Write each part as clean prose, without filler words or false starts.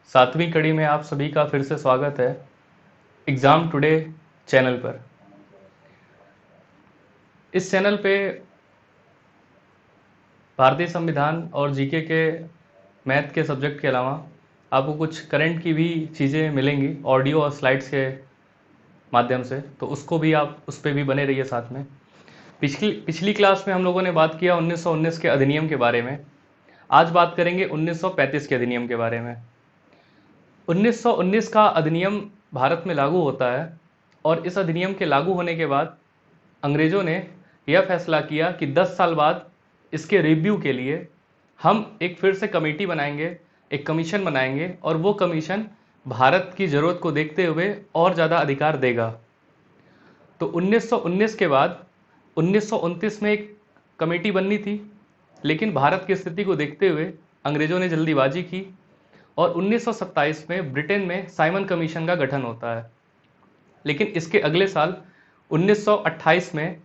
सातवीं कड़ी में आप सभी का फिर से स्वागत है एग्ज़ाम टुडे चैनल पर। इस चैनल पे भारतीय संविधान और जीके के मैथ के सब्जेक्ट के अलावा आपको कुछ करंट की भी चीज़ें मिलेंगी ऑडियो और स्लाइड्स के माध्यम से, तो उसको भी आप उस पर भी बने रहिए साथ में। पिछली पिछली क्लास में हम लोगों ने बात किया 1919 के अधिनियम के बारे में। आज बात करेंगे 1935 के अधिनियम के बारे में। 1919 का अधिनियम भारत में लागू होता है और इस अधिनियम के लागू होने के बाद अंग्रेज़ों ने यह फैसला किया कि 10 साल बाद इसके रिव्यू के लिए हम एक फिर से कमेटी बनाएंगे, एक कमीशन बनाएंगे और वो कमीशन भारत की ज़रूरत को देखते हुए और ज़्यादा अधिकार देगा। तो 1919 के बाद 1929 में एक कमेटी बननी थी, लेकिन भारत की स्थिति को देखते हुए अंग्रेज़ों ने जल्दीबाजी की और 1927 में ब्रिटेन में साइमन कमीशन का गठन होता है। लेकिन इसके अगले साल 1928 में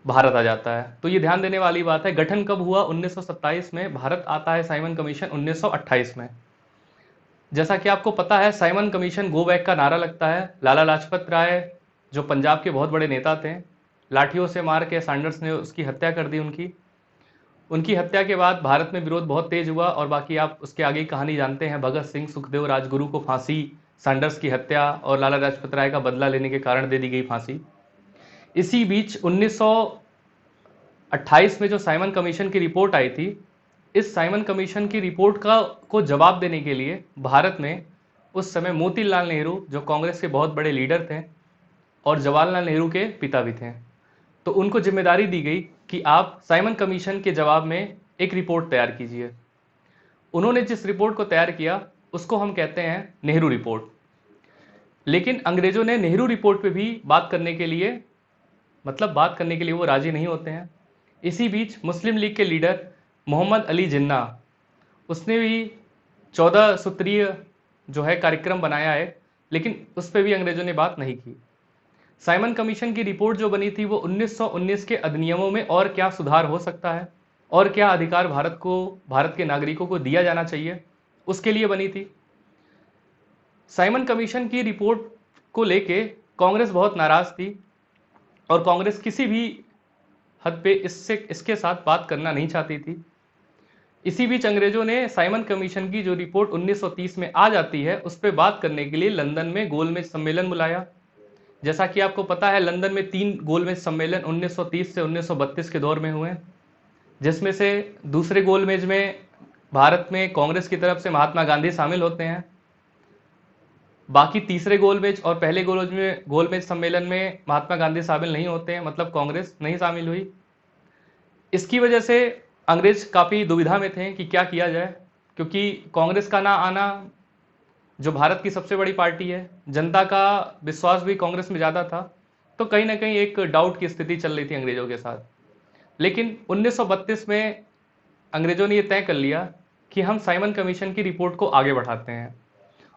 भारत आ जाता है। तो ये ध्यान देने वाली बात है, गठन कब हुआ? 1927 में। भारत आता है साइमन कमीशन 1928 में। जैसा कि आपको पता है, साइमन कमीशन गो बैक का नारा लगता है। लाला लाजपत राय जो पंजाब के बहुत बड़े नेता थे, लाठियों से मार के सैंडर्स ने उसकी हत्या कर दी। उनकी हत्या के बाद भारत में विरोध बहुत तेज हुआ और बाकी आप उसके आगे की कहानी जानते हैं। भगत सिंह, सुखदेव, राजगुरु को फांसी, सैंडर्स की हत्या और लाला लाजपत राय का बदला लेने के कारण दे दी गई फांसी। इसी बीच 1928 में जो साइमन कमीशन की रिपोर्ट आई थी, इस साइमन कमीशन की रिपोर्ट को जवाब देने के लिए भारत में उस समय मोतीलाल नेहरू जो कांग्रेस के बहुत बड़े लीडर थे और जवाहरलाल नेहरू के पिता भी थे, तो उनको जिम्मेदारी दी गई कि आप साइमन कमीशन के जवाब में एक रिपोर्ट तैयार कीजिए। उन्होंने जिस रिपोर्ट को तैयार किया उसको हम कहते हैं नेहरू रिपोर्ट। लेकिन अंग्रेजों ने नेहरू रिपोर्ट पे भी बात करने के लिए वो राजी नहीं होते हैं। इसी बीच मुस्लिम लीग के लीडर मोहम्मद अली जिन्ना, उसने भी 14 सूत्रीय जो है कार्यक्रम बनाया है, लेकिन उस पर भी अंग्रेजों ने बात नहीं की। साइमन कमीशन की रिपोर्ट जो बनी थी वो 1919 के अधिनियमों में और क्या सुधार हो सकता है और क्या अधिकार भारत के नागरिकों को दिया जाना चाहिए, उसके लिए बनी थी। साइमन कमीशन की रिपोर्ट को लेके कांग्रेस बहुत नाराज थी और कांग्रेस किसी भी हद पे इसके साथ बात करना नहीं चाहती थी। इसी बीच अंग्रेजों ने साइमन कमीशन की जो रिपोर्ट 1930 में आ जाती है उस पर बात करने के लिए लंदन में गोलमेज सम्मेलन बुलाया। जैसा कि आपको पता है, लंदन में 3 गोलमेज सम्मेलन 1930 से 1932 के दौर में हुए, जिसमें से दूसरे गोलमेज में भारत में कांग्रेस की तरफ से महात्मा गांधी शामिल होते हैं। बाकी तीसरे गोलमेज और पहले गोलमेज सम्मेलन में महात्मा गांधी शामिल नहीं होते हैं, मतलब कांग्रेस नहीं शामिल हुई। इसकी वजह से अंग्रेज काफ़ी दुविधा में थे कि क्या किया जाए, क्योंकि कांग्रेस का ना आना, जो भारत की सबसे बड़ी पार्टी है, जनता का विश्वास भी कांग्रेस में ज़्यादा था, तो कहीं ना कहीं एक डाउट की स्थिति चल रही थी अंग्रेजों के साथ। लेकिन 1932 में अंग्रेजों ने यह तय कर लिया कि हम साइमन कमीशन की रिपोर्ट को आगे बढ़ाते हैं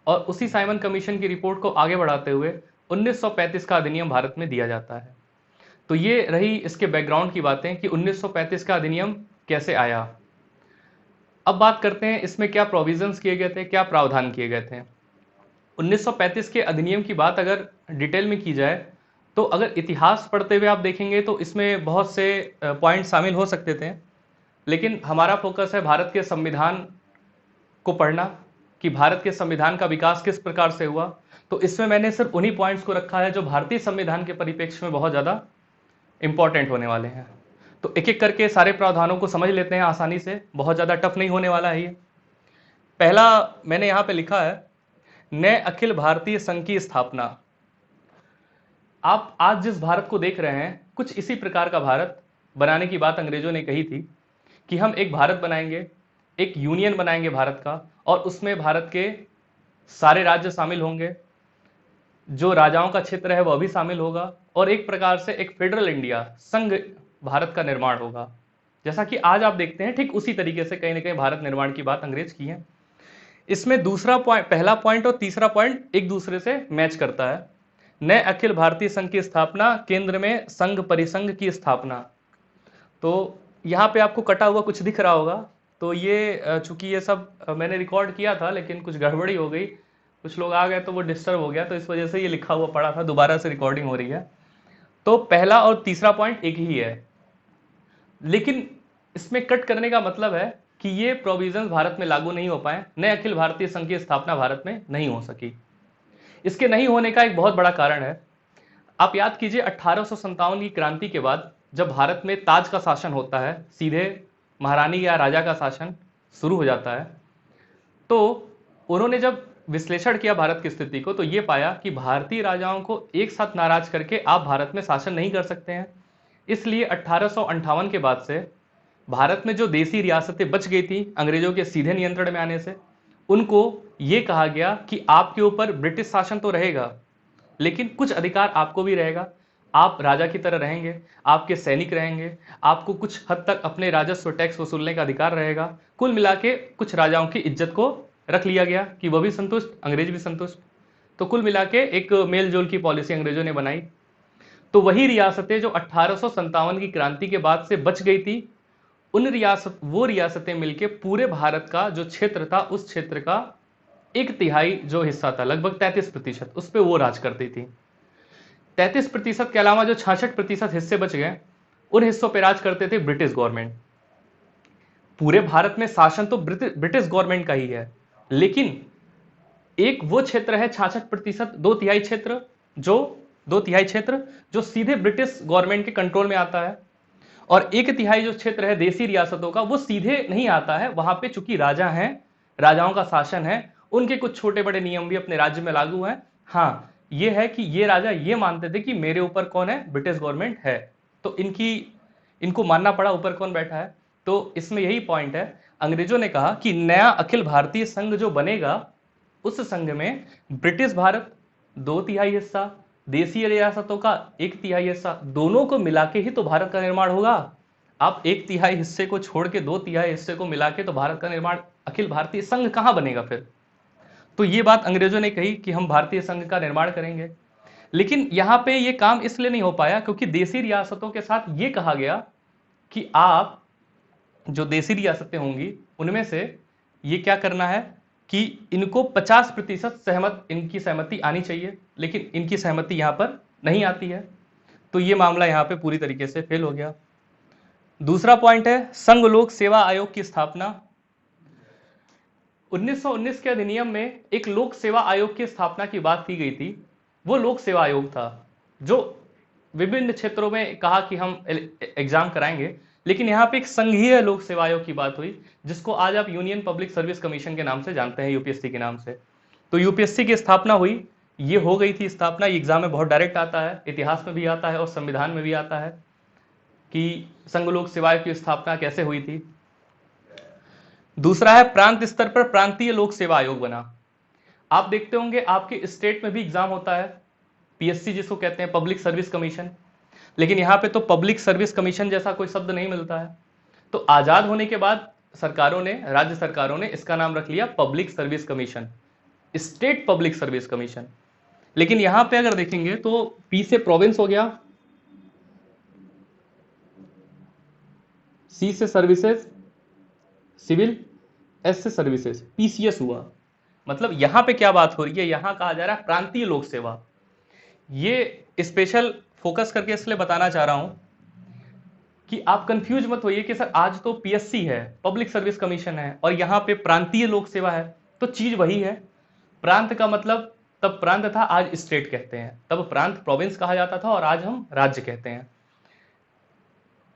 और उसी साइमन कमीशन की रिपोर्ट को आगे बढ़ाते हुए 1935 का अधिनियम भारत में दिया जाता है। तो ये रही इसके बैकग्राउंड की बातें कि 1935 का अधिनियम कैसे आया। अब बात करते हैं इसमें क्या प्रोविजंस किए गए थे, क्या प्रावधान किए गए थे। 1935 के अधिनियम की बात अगर डिटेल में की जाए तो अगर इतिहास पढ़ते हुए आप देखेंगे तो इसमें बहुत से पॉइंट शामिल हो सकते थे, लेकिन हमारा फोकस है भारत के संविधान को पढ़ना कि भारत के संविधान का विकास किस प्रकार से हुआ। तो इसमें मैंने सिर्फ उन्हीं पॉइंट्स को रखा है जो भारतीय संविधान के परिप्रेक्ष्य में बहुत ज़्यादा इंपॉर्टेंट होने वाले हैं। तो एक एक करके सारे प्रावधानों को समझ लेते हैं आसानी से, बहुत ज़्यादा टफ नहीं होने वाला है ये। पहला मैंने यहाँ पे लिखा है, नए अखिल भारतीय संघ की स्थापना। आप आज जिस भारत को देख रहे हैं, कुछ इसी प्रकार का भारत बनाने की बात अंग्रेजों ने कही थी कि हम एक भारत बनाएंगे, एक यूनियन बनाएंगे भारत का, और उसमें भारत के सारे राज्य शामिल होंगे, जो राजाओं का क्षेत्र है वह भी शामिल होगा, और एक प्रकार से एक फेडरल इंडिया, संघ भारत का निर्माण होगा। जैसा कि आज आप देखते हैं, ठीक उसी तरीके से कहीं ना कहीं भारत निर्माण की बात अंग्रेज की है। इसमें दूसरा पॉइंट, पहला पॉइंट और तीसरा पॉइंट एक दूसरे से मैच करता है। नए अखिल भारतीय संघ की स्थापना, केंद्र में संघ परिसंघ की स्थापना। तो यहाँ पे आपको कटा हुआ कुछ दिख रहा होगा, तो ये चूंकि ये सब मैंने रिकॉर्ड किया था लेकिन कुछ गड़बड़ी हो गई, कुछ लोग आ गए तो वो डिस्टर्ब हो गया, तो इस वजह से ये लिखा हुआ पड़ा था, दोबारा से रिकॉर्डिंग हो रही है। तो पहला और तीसरा पॉइंट एक ही है, लेकिन इसमें कट करने का मतलब है कि ये प्रोविजंस भारत में लागू नहीं हो पाए, नए अखिल भारतीय संघ की स्थापना भारत में नहीं हो सकी। इसके नहीं होने का एक बहुत बड़ा कारण है, आप याद कीजिए 1857 की क्रांति के बाद जब भारत में ताज का शासन होता है, सीधे महारानी या राजा का शासन शुरू हो जाता है, तो उन्होंने जब विश्लेषण किया भारत की स्थिति को तो ये पाया कि भारतीय राजाओं को एक साथ नाराज करके आप भारत में शासन नहीं कर सकते हैं। इसलिए 1858 के बाद से भारत में जो देसी रियासतें बच गई थी अंग्रेजों के सीधे नियंत्रण में आने से, उनको ये कहा गया कि आपके ऊपर ब्रिटिश शासन तो रहेगा लेकिन कुछ अधिकार आपको भी रहेगा, आप राजा की तरह रहेंगे, आपके सैनिक रहेंगे, आपको कुछ हद तक अपने राजस्व टैक्स वसूलने का अधिकार रहेगा। कुल मिला के कुछ राजाओं की इज्जत को रख लिया गया कि वह भी संतुष्ट, अंग्रेज भी संतुष्ट। तो कुल मिला के एक मेल जोल की पॉलिसी अंग्रेजों ने बनाई। तो वही रियासतें जो 1857 की क्रांति के बाद से बच गई थी, वो रियासतें मिलके पूरे भारत का जो क्षेत्र था उस क्षेत्र का 1/3 जो हिस्सा था, लगभग 33%, उस पर वो राज करती थी। 33% के अलावा जो 66% हिस्से बच गए, उन हिस्सों पर राज करते थे ब्रिटिश गवर्नमेंट। पूरे भारत में शासन तो ब्रिटिश गवर्नमेंट का ही है, लेकिन एक वो क्षेत्र है 66%, 2/3 क्षेत्र जो सीधे ब्रिटिश गवर्नमेंट के कंट्रोल में आता है, और 1/3 जो क्षेत्र है देसी रियासतों का, वो सीधे नहीं आता है। वहां पे चूंकि राजा हैं, राजाओं का शासन है, उनके कुछ छोटे बड़े नियम भी अपने राज्य में लागू हैं। हाँ, ये है कि ये राजा ये मानते थे कि मेरे ऊपर कौन है, ब्रिटिश गवर्नमेंट है, तो इनको मानना पड़ा ऊपर कौन बैठा है। तो इसमें यही पॉइंट है, अंग्रेजों ने कहा कि नया अखिल भारतीय संघ जो बनेगा, उस संघ में ब्रिटिश भारत 2/3 हिस्सा, देसी रियासतों का 1/3 हिस्सा, दोनों को मिला के ही तो भारत का निर्माण होगा। आप 1/3 हिस्से को छोड़ के 2/3 हिस्से को मिला के तो भारत का निर्माण, अखिल भारतीय संघ कहां बनेगा फिर। तो ये बात अंग्रेजों ने कही कि हम भारतीय संघ का निर्माण करेंगे, लेकिन यहां पे ये काम इसलिए नहीं हो पाया क्योंकि देसी रियासतों के साथ ये कहा गया कि आप जो देसी रियासतें होंगी उनमें से ये क्या करना है कि इनको 50% इनकी सहमति आनी चाहिए, लेकिन इनकी सहमति यहां पर नहीं आती है। तो ये मामला यहां पे पूरी तरीके से फेल हो गया। दूसरा पॉइंट है संघ लोक सेवा आयोग की स्थापना। 1919 के अधिनियम में एक लोक सेवा आयोग की स्थापना की बात की गई थी। वो लोक सेवा आयोग था जो विभिन्न क्षेत्रों में कहा कि हम एग्जाम कराएंगे, लेकिन यहाँ पे एक संघीय लोक सेवा आयोग की बात हुई, जिसको आज आप यूनियन पब्लिक सर्विस कमीशन के नाम से जानते हैं, यूपीएससी के नाम से। तो यूपीएससी की स्थापना हुई, ये हो गई थी स्थापना। ये एग्जाम में बहुत डायरेक्ट आता है, इतिहास में भी आता है और संविधान में भी आता है कि संघ लोक सेवा आयोग की स्थापना कैसे हुई थी। दूसरा है प्रांत स्तर पर प्रांतीय लोक सेवा आयोग बना। आप देखते होंगे आपके स्टेट में भी एग्जाम होता है, पीएससी जिसको कहते हैं, पब्लिक सर्विस कमीशन, लेकिन यहाँ पे तो पब्लिक सर्विस कमीशन जैसा कोई शब्द नहीं मिलता है। तो आजाद होने के बाद सरकारों ने, राज्य सरकारों ने इसका नाम रख लिया public service commission, state public service commission. लेकिन यहां पे अगर देखेंगे तो पी से प्रोविंस हो गया, सी से सर्विसेज सिविल, एस से सर्विसेज पीसीएस हुआ। मतलब यहां पे क्या बात हो रही है, यहां कहा जा रहा है प्रांतीय लोक सेवा। ये स्पेशल फोकस करके इसलिए बताना चाह रहा हूं कि आप कंफ्यूज मत होइए कि सर आज तो पीएससी है, पब्लिक सर्विस कमीशन है, और यहां पे प्रांतीय लोक सेवा है। तो चीज वही है। प्रांत का मतलब तब प्रांत था, आज स्टेट कहते हैं, तब प्रांत प्रोविंस कहा जाता था और आज हम राज्य कहते हैं।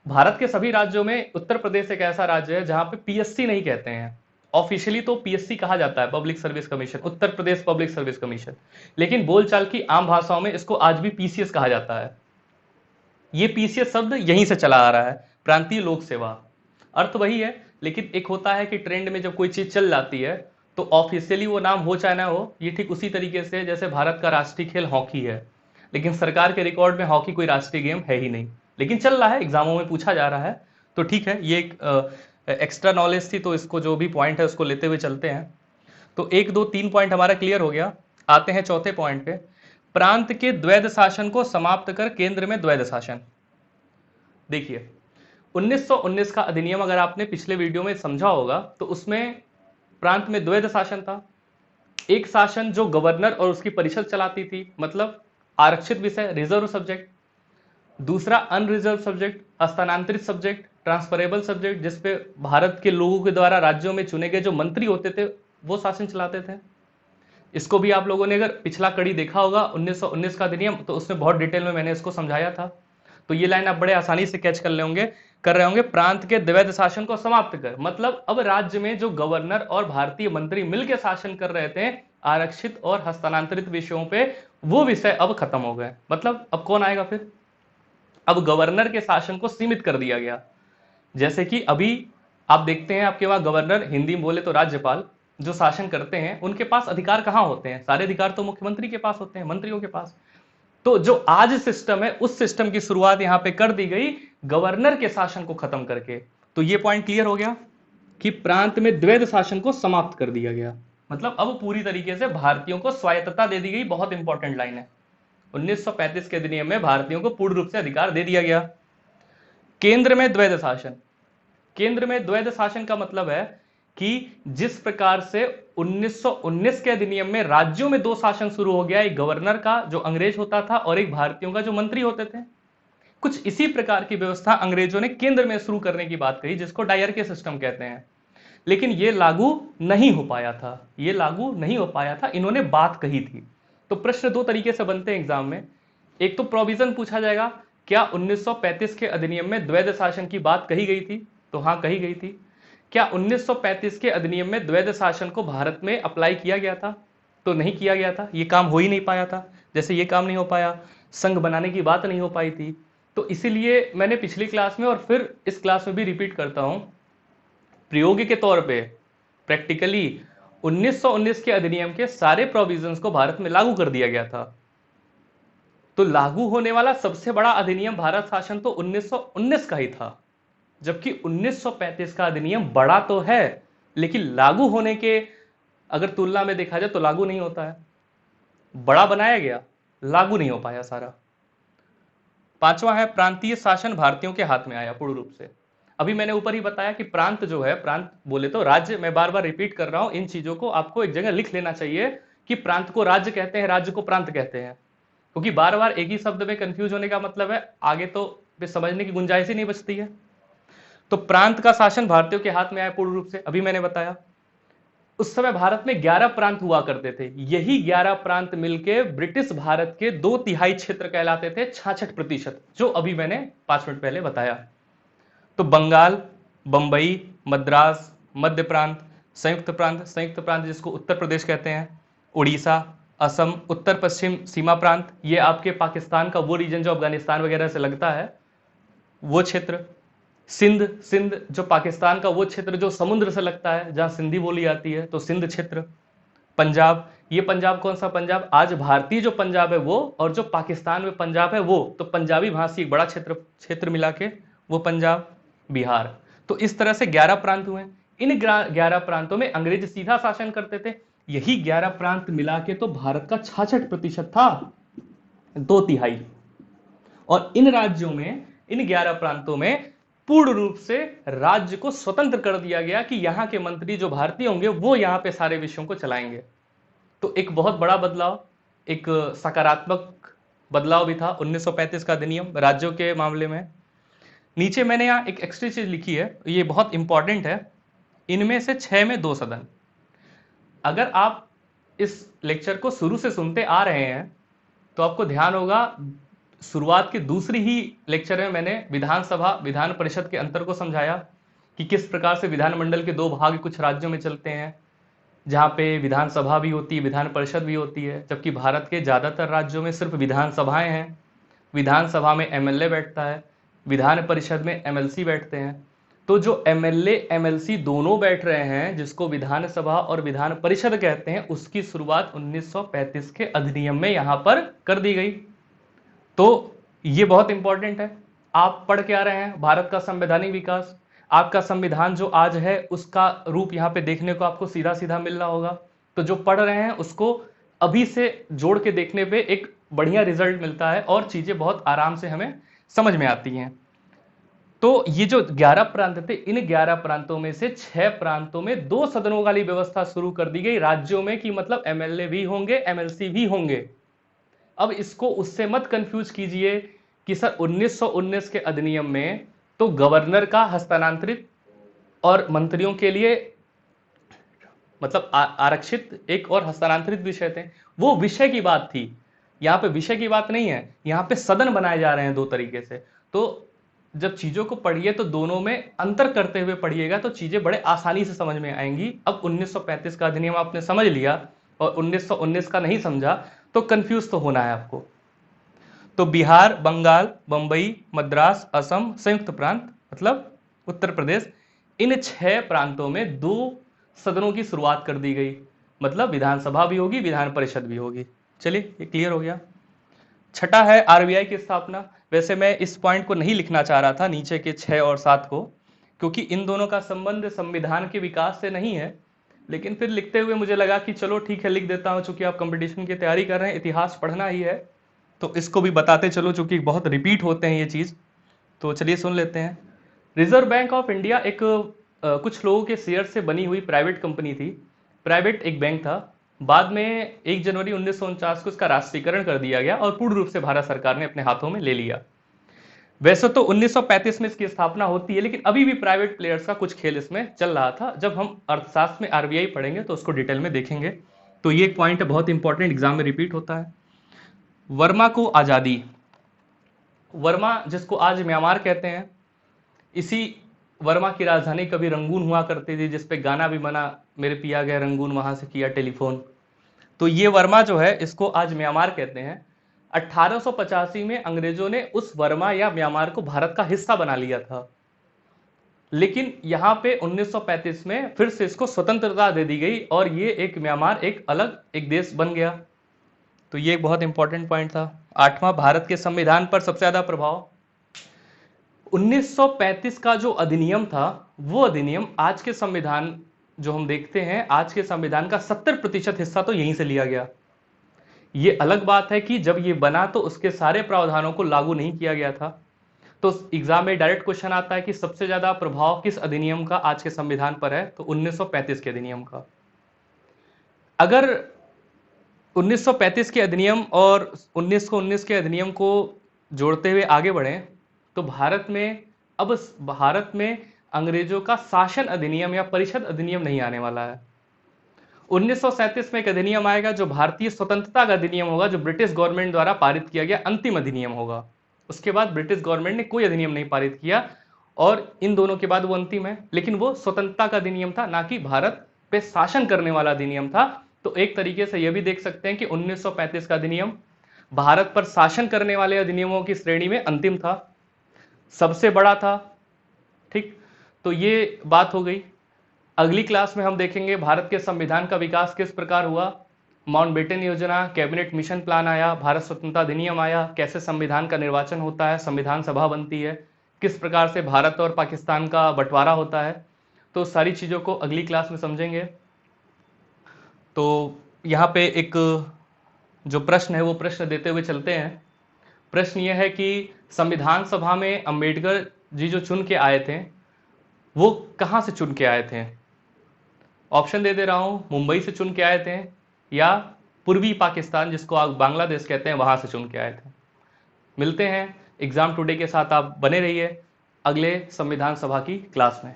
भारत के सभी राज्यों में उत्तर प्रदेश एक ऐसा राज्य है जहां पे पीएससी नहीं कहते हैं। ऑफिशियली तो पीएससी कहा जाता है, public service commission, Uttar Pradesh public service commission, लेकिन बोलचाल की आम भाषाओं में इसको आज भी पीसीएस कहा जाता है। ये पीसीएस शब्द यहीं से चला आ रहा है, प्रांतीय लोक सेवा, अर्थ वही है। लेकिन एक होता है कि ट्रेंड में जब कोई चीज चल जाती है तो ऑफिशियली वो नाम हो चाहे ना हो। ये ठीक उसी तरीके से जैसे भारत का राष्ट्रीय खेल हॉकी है, लेकिन सरकार के रिकॉर्ड में हॉकी कोई राष्ट्रीय गेम है ही नहीं, लेकिन चल रहा है, एग्जामों में पूछा जा रहा है। तो ठीक है, ये एक एक्स्ट्रा नॉलेज थी, तो इसको जो भी पॉइंट है उसको लेते हुए चलते हैं। तो 1 2 3 पॉइंट हमारा क्लियर हो गया। आते हैं चौथे पॉइंट पे, प्रांत के द्वैध शासन को समाप्त कर केंद्र में द्वैध शासन। देखिए 1919 का अधिनियम अगर आपने पिछले वीडियो में समझा होगा तो उसमें प्रांत में द्वैध शासन था। एक शासन जो गवर्नर और उसकी परिषद चलाती थी, मतलब आरक्षित विषय, रिजर्व सब्जेक्ट। दूसरा अनरिजर्व सब्जेक्ट, स्थानांतरित सब्जेक्ट, ट्रांसफरेबल सब्जेक्ट, जिसपे भारत के लोगों के द्वारा राज्यों में चुने गए जो मंत्री होते थे वो शासन चलाते थे। इसको भी आप लोगों ने अगर पिछला कड़ी देखा होगा 1919 का अधिनियम, तो उसमें बहुत डिटेल में मैंने इसको समझाया था। तो ये लाइन आप बड़े आसानी से कैच कर रहे होंगे। प्रांत के द्वैध शासन को समाप्त कर, मतलब अब राज्य में जो गवर्नर और भारतीय मंत्री मिलकर शासन कर रहे थे आरक्षित और हस्तांतरित विषयों पे, वो विषय अब खत्म हो गए। मतलब अब कौन आएगा फिर? अब गवर्नर के शासन को सीमित कर दिया गया। जैसे कि अभी आप देखते हैं आपके वहां गवर्नर, हिंदी में बोले तो राज्यपाल, जो शासन करते हैं उनके पास अधिकार कहां होते हैं? सारे अधिकार तो मुख्यमंत्री के पास होते हैं, मंत्रियों के पास। तो जो आज सिस्टम है उस सिस्टम की शुरुआत यहां पे कर दी गई गवर्नर के शासन को खत्म करके। तो ये पॉइंट क्लियर हो गया कि प्रांत में द्वैध शासन को समाप्त कर दिया गया, मतलब अब पूरी तरीके से भारतीयों को स्वायत्तता दे दी गई। बहुत इंपॉर्टेंट लाइन है। 1935 के अधिनियम में भारतीयों को पूर्ण रूप से अधिकार दे दिया गया। केंद्र में द्वैध शासन। केंद्र में द्वैध शासन का मतलब है कि जिस प्रकार से 1919 के अधिनियम में राज्यों में दो शासन शुरू हो गया, एक गवर्नर का जो अंग्रेज होता था और एक भारतीयों का जो मंत्री होते थे, कुछ इसी प्रकार की व्यवस्था अंग्रेजों ने केंद्र में शुरू करने की बात कही, जिसको डायर के सिस्टम कहते हैं। लेकिन यह लागू नहीं हो पाया था, यह लागू नहीं हो पाया था, इन्होंने बात कही थी। तो प्रश्न दो तरीके से बनते हैं एग्जाम में। एक तो प्रोविजन पूछा जाएगा, क्या 1935 के अधिनियम में द्वैध शासन की बात कही गई थी? तो हां, कही गई थी। क्या 1935 के अधिनियम में द्वैध शासन को भारत में अप्लाई किया गया था? तो नहीं किया गया था, यह काम हो ही नहीं पाया था। जैसे यह काम नहीं हो पाया, संघ बनाने की बात नहीं हो पाई थी। तो इसीलिए मैंने पिछली क्लास में और फिर इस क्लास में भी रिपीट करता हूं, प्रयोगी के तौर पे प्रैक्टिकली 1919 के अधिनियम के सारे प्रोविजंस को भारत में लागू कर दिया गया था। तो लागू होने वाला सबसे बड़ा अधिनियम भारत शासन तो 1919 का ही था, जबकि 1935 का अधिनियम बड़ा तो है लेकिन लागू होने के अगर तुलना में देखा जाए तो लागू नहीं होता है। बड़ा बनाया गया, लागू नहीं हो पाया सारा। पांचवा है प्रांतीय शासन भारतीयों के हाथ में आया पूर्ण रूप से। अभी मैंने ऊपर ही बताया कि प्रांत जो है, प्रांत बोले तो राज्य, मैं बार बार रिपीट कर रहा हूं, इन चीजों को आपको एक जगह लिख लेना चाहिए कि प्रांत को राज्य कहते हैं, राज्य को प्रांत कहते हैं, क्योंकि बार बार एक ही शब्द में कंफ्यूज होने का मतलब है आगे तो समझने की गुंजाइश ही नहीं बचती है। तो प्रांत का शासन भारतीयों के हाथ में आया पूर्ण रूप से। अभी मैंने बताया उस समय भारत में 11 प्रांत हुआ करते थे, यही 11 प्रांत मिलके ब्रिटिश भारत के 2/3 क्षेत्र कहलाते थे, 66%, जो अभी मैंने 5 मिनट पहले बताया। तो बंगाल, बंबई, मद्रास, मध्य प्रांत, संयुक्त प्रांत जिसको उत्तर प्रदेश कहते हैं, उड़ीसा, असम, उत्तर पश्चिम सीमा प्रांत, ये आपके पाकिस्तान का वो रीजन जो अफगानिस्तान वगैरह से लगता है वो क्षेत्र, सिंध जो पाकिस्तान का वो क्षेत्र जो समुद्र से लगता है जहां सिंधी बोली जाती है, तो सिंध क्षेत्र, पंजाब, ये पंजाब कौन सा पंजाब? आज भारतीय जो पंजाब है वो, और जो पाकिस्तान में पंजाब है वो, तो पंजाबी भाषी एक बड़ा क्षेत्र मिला के वो पंजाब, बिहार। तो इस तरह से 11 प्रांत हुए। इन 11 प्रांतों में अंग्रेज सीधा शासन करते थे। यही 11 प्रांत मिला के तो भारत का 66% था, 2/3। और इन राज्यों में, इन 11 प्रांतों में पूर्ण रूप से राज्य को स्वतंत्र कर दिया गया कि यहां के मंत्री जो भारतीय होंगे वो यहां पे सारे विषयों को चलाएंगे। तो एक बहुत बड़ा बदलाव, एक सकारात्मक बदलाव भी था 1935 का अधिनियम राज्यों के मामले में। नीचे मैंने यहां एक एक्स्ट्रा चीज लिखी है, ये बहुत इंपॉर्टेंट है। इनमें से 6 में 2 सदन। अगर आप इस लेक्चर को शुरू से सुनते आ रहे हैं तो आपको ध्यान होगा शुरुआत की दूसरी ही लेक्चर में मैंने विधानसभा विधान परिषद के अंतर को समझाया कि किस प्रकार से विधानमंडल के 2 भाग कुछ राज्यों में चलते हैं, जहां पे विधानसभा भी होती है, विधान परिषद भी होती है, जबकि भारत के ज्यादातर राज्यों में सिर्फ विधानसभाएं हैं। विधानसभा में एमएलए बैठता है, विधान परिषद में एमएलसी बैठते हैं। तो जो एमएलए एमएलसी दोनों बैठ रहे हैं, जिसको विधानसभा और विधान परिषद कहते हैं, उसकी शुरुआत 1935 के अधिनियम में यहां पर कर दी गई। तो ये बहुत इंपॉर्टेंट है। आप पढ़ के आ रहे हैं भारत का संवैधानिक विकास, आपका संविधान जो आज है उसका रूप यहाँ पे देखने को आपको सीधा सीधा मिल रहा होगा। तो जो पढ़ रहे हैं उसको अभी से जोड़ के देखने पे एक बढ़िया रिजल्ट मिलता है और चीजें बहुत आराम से हमें समझ में आती हैं। तो ये जो 11 प्रांत थे, इन 11 प्रांतों में से 6 प्रांतों में 2 सदनों वाली व्यवस्था शुरू कर दी गई राज्यों में, कि मतलब एमएलए भी होंगे, एमएलसी भी होंगे। अब इसको उससे मत कंफ्यूज कीजिए कि सर 1919 के अधिनियम में तो गवर्नर का हस्तांतरित और मंत्रियों के लिए मतलब आरक्षित एक और हस्तांतरित विषय थे, वो विषय की बात थी। यहाँ पे विषय की बात नहीं है, यहाँ पे सदन बनाए जा रहे हैं दो तरीके से। तो जब चीजों को पढ़िए तो दोनों में अंतर करते हुए पढ़िएगा तो चीजें बड़े आसानी से समझ में आएंगी। अब 1935 का अधिनियम आपने समझ लिया और 1919 का नहीं समझा तो कंफ्यूज तो होना है आपको। तो बिहार, बंगाल, बंबई, मद्रास, असम, संयुक्त प्रांत मतलब उत्तर प्रदेश, इन 6 प्रांतों में 2 सदनों की शुरुआत कर दी गई, मतलब विधानसभा भी होगी, विधान परिषद भी होगी। चलिए ये क्लियर हो गया। छठा है आरबीआई की स्थापना। वैसे मैं इस पॉइंट को नहीं लिखना चाह रहा था, नीचे के 6 और 7 को, क्योंकि इन दोनों का संबंध संविधान के विकास से नहीं है, लेकिन फिर लिखते हुए मुझे लगा कि चलो ठीक है लिख देता हूं, चूंकि आप कंपटीशन की तैयारी कर रहे हैं, इतिहास पढ़ना ही है तो इसको भी बताते चलो, चूंकि बहुत रिपीट होते हैं ये चीज। तो चलिए सुन लेते हैं। रिजर्व बैंक ऑफ इंडिया एक कुछ लोगों के शेयर से बनी हुई प्राइवेट कंपनी थी, प्राइवेट एक बैंक था। बाद में 1 जनवरी 1949 को इसका राष्ट्रीयकरण कर दिया गया और पूर्ण रूप से भारत सरकार ने अपने हाथों में ले लिया। वैसे तो 1935 में इसकी स्थापना होती है, लेकिन अभी भी प्राइवेट प्लेयर्स का कुछ खेल इसमें चल रहा था। जब हम अर्थशास्त्र में आरबीआई पढ़ेंगे तो उसको डिटेल में देखेंगे। तो ये एक पॉइंट है, बहुत इंपॉर्टेंट, एग्जाम में रिपीट होता है। वर्मा को आजादी। वर्मा जिसको आज म्यांमार कहते हैं, इसी वर्मा की राजधानी कभी रंगून हुआ करती थी, जिसपे गाना भी बना, मेरे पिया गए रंगून वहां से किया टेलीफोन। तो ये वर्मा जो है इसको आज म्यांमार कहते हैं। 1885 में अंग्रेजों ने उस वर्मा या म्यांमार को भारत का हिस्सा बना लिया था, लेकिन यहां पे 1935 में फिर से इसको स्वतंत्रता दे दी गई और ये एक म्यांमार एक अलग एक देश बन गया। तो ये एक बहुत इंपॉर्टेंट पॉइंट था। 8वां, भारत के संविधान पर सबसे ज्यादा प्रभाव। 1935 का जो अधिनियम था, वो अधिनियम आज के संविधान जो हम देखते हैं, आज के संविधान का 70% हिस्सा तो यहीं से लिया गया। ये अलग बात है कि जब ये बना तो उसके सारे प्रावधानों को लागू नहीं किया गया था। तो एग्जाम में डायरेक्ट क्वेश्चन आता है कि सबसे ज्यादा प्रभाव किस अधिनियम का आज के संविधान पर है, तो 1935 के अधिनियम का। अगर 1935 के अधिनियम और 1919 के अधिनियम को जोड़ते हुए आगे बढ़ें तो भारत में अंग्रेजों का शासन अधिनियम या परिषद अधिनियम नहीं आने वाला है। 1937 में एक अधिनियम आएगा जो भारतीय स्वतंत्रता का अधिनियम होगा, जो ब्रिटिश गवर्नमेंट द्वारा पारित किया गया अंतिम अधिनियम होगा। उसके बाद ब्रिटिश गवर्नमेंट ने कोई अधिनियम नहीं पारित किया और इन दोनों के बाद वो अंतिम है, लेकिन वो स्वतंत्रता का अधिनियम था, ना कि भारत पे शासन करने वाला अधिनियम था। तो एक तरीके से यह भी देख सकते हैं कि 1935 का अधिनियम भारत पर शासन करने वाले अधिनियमों की श्रेणी में अंतिम था, सबसे बड़ा था। ठीक, तो ये बात हो गई। अगली क्लास में हम देखेंगे भारत के संविधान का विकास किस प्रकार हुआ, माउंटबेटन योजना, कैबिनेट मिशन प्लान आया, भारत स्वतंत्रता अधिनियम आया, कैसे संविधान का निर्वाचन होता है, संविधान सभा बनती है, किस प्रकार से भारत और पाकिस्तान का बंटवारा होता है। तो सारी चीज़ों को अगली क्लास में समझेंगे। तो यहाँ पे एक जो प्रश्न है वो प्रश्न देते हुए चलते हैं। प्रश्न ये है कि संविधान सभा में अंबेडकर जी जो चुन के आए थे वो कहाँ से चुन के आए थे। ऑप्शन दे रहा हूँ, मुंबई से चुन के आए थे या पूर्वी पाकिस्तान जिसको आप बांग्लादेश कहते हैं वहाँ से चुन के आए थे। मिलते हैं एग्जाम टुडे के साथ, आप बने रहिए अगले संविधान सभा की क्लास में।